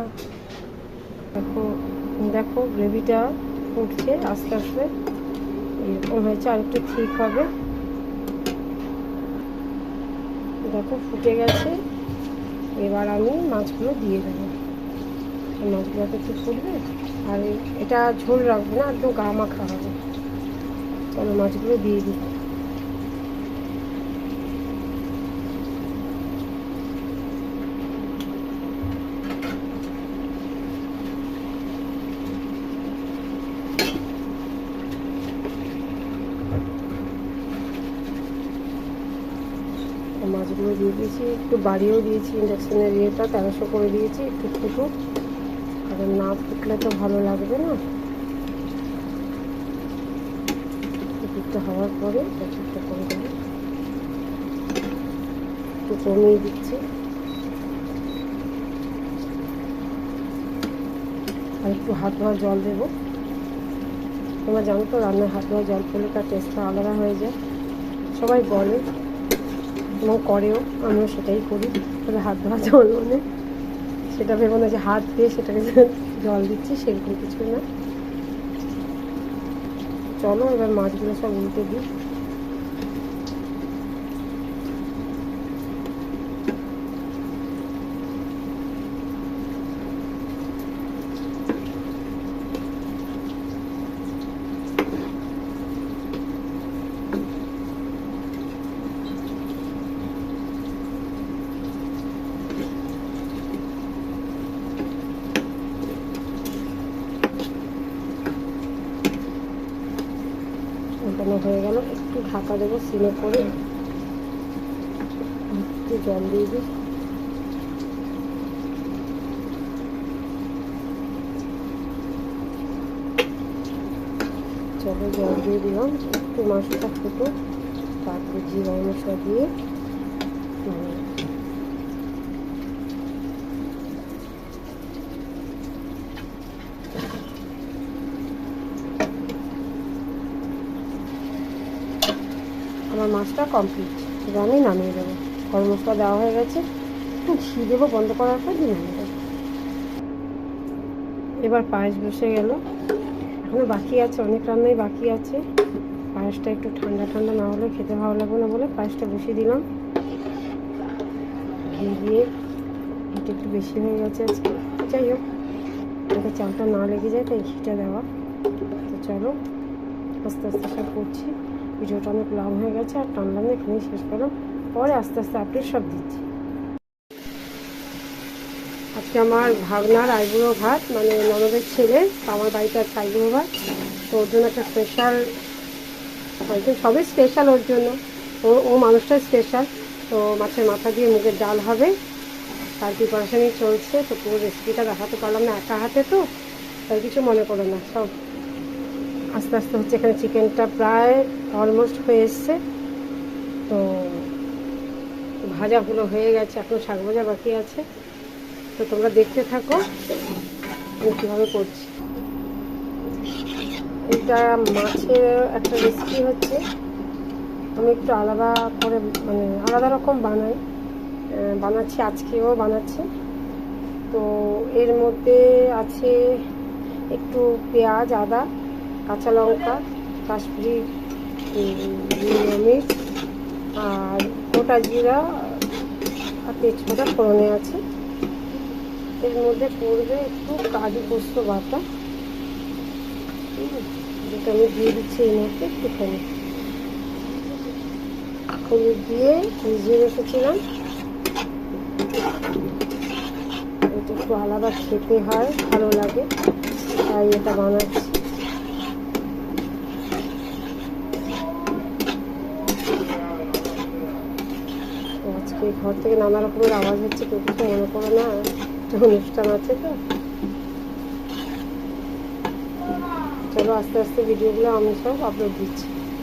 আচ্ছা দেখো দেখো গ্রেভিটা ফুটছে আস্তে আস্তে, এরকম হয়েছে, আর একটু ঠিক হবে। দেখো ফুটে গেছে, এবার আমি মাছগুলো দিয়ে দেবো। মাছগুলোতে একটু ফুটবে, আর এটা ঝোল রাখবো না, একদম গা মাখা হবে। চলো মাছগুলো দিয়ে দিই। মাছগুলো দিয়ে দিয়েছি, একটু বাড়িয়েও দিয়েছি, ইন্ডাকশানের ইয়েটা 1300 করে দিয়েছি। একটু ফুটুক, কারণ না ফুটলে তো ভালো লাগবে না। একটু হওয়ার পরে একটু করে দেবো, একটু কমিয়ে দিচ্ছি। আর একটু হাত ধোয়া জল দেবো। তোমরা জানো তো রান্নায় হাত ধোয়া জল পড়লে তার টেস্টটা আলাদা হয়ে যায়, সবাই বলে এবং করেও, আমিও সেটাই করি। তবে হাত ধোয়া জল মানে সেটা ভেবো না যে হাত দিয়ে সেটাকে জল দিচ্ছি, সেরকম কিছু না। চলো এবার মাছগুলো সব উল্টে দিই। উল্টানো হয়ে গেল, একটু ঢাকা দেবো সিমে করে, একটু জল দিয়ে দিই। চলো জল দিয়ে দিলাম, একটু মাছটা ফুটো, তারপরে জিরা মশলা দিয়ে আমার মাছটা কমপ্লিট। এবার আমি নামিয়ে দেবো। গরম মশলা দেওয়া হয়ে গেছে, একটু ঘি দেবো বন্ধ করার পর দিয়ে নামিয়ে দেবো। এবার পায়েস বসে গেল, এখনও বাকি আছে, অনেক রান্নাই বাকি আছে। পায়েসটা একটু ঠান্ডা ঠান্ডা না হলে খেতে ভালো লাগবে না বলে পায়েসটা বসিয়ে দিলাম। ঘি দিয়ে, ঘিটা একটু বেশি হয়ে গেছে আজকে, যাই হোক যাতে চালটা না লেগে যায় তাই ঘিটা দেওয়া। তো চলো আস্তে আস্তে সব করছি। ভিডিওটা অনেক লং হয়ে গেছে, আর টানলাম না, এখানেই শেষ করলাম। পরে আস্তে আস্তে আপডেট সব দিচ্ছি। আজকে আমার ভাগনার আইবুড়ো ভাত, মানে ননদের ছেলে, আমার বাড়িতে আছে আইবুড়ো ভাত। তো ওর জন্য একটা স্পেশাল, হয়তো সবই স্পেশাল ওর জন্য, ও মানুষটাই স্পেশাল। তো মাছের মাথা দিয়ে মুগের ডাল হবে, তার প্রিপারেশনই চলছে। তো পুরো রেসিপিটা দেখাতে পারলাম না একা হাতে, তো তাই কিছু মনে করো না, সব আস্তে আস্তে হচ্ছে। এখানে চিকেনটা প্রায় অলমোস্ট হয়ে এসছে, তো ভাজাগুলো হয়ে গেছে, এখন শাক ভাজা বাকি আছে। তো তোমরা দেখতে থাকো আমি কীভাবে করছি। এটা মাছের একটা রেসিপি হচ্ছে, আমি একটু আলাদা করে, মানে আলাদা রকম বানাচ্ছি, আজকেও বানাচ্ছি। তো এর মধ্যে আছে একটু পেঁয়াজ, আদা, কাঁচা লঙ্কা, কাশ্মীরি মির্চ, আর গোটা জিরা আর তেজপাতা ফোড়নে আছে। এর মধ্যে পড়বে একটু কাজু পোস্ত বাটা, যেটা আমি দিয়ে দিচ্ছি এই মুহূর্তে একটুখানি। হলুদ দিয়ে ভিজিয়ে রেখেছিলাম, এটা একটু আলাদা খেতে হয়, ভালো লাগে, তাই এটা বানাচ্ছি। আজকে ঘর থেকে নানা রকমের আওয়াজ হচ্ছে, কেউ কিছু মনে করো না, একটা অনুষ্ঠান আছে। তো চলো আস্তে আস্তে ভিডিওগুলো আমি সব আপলোড দিচ্ছি।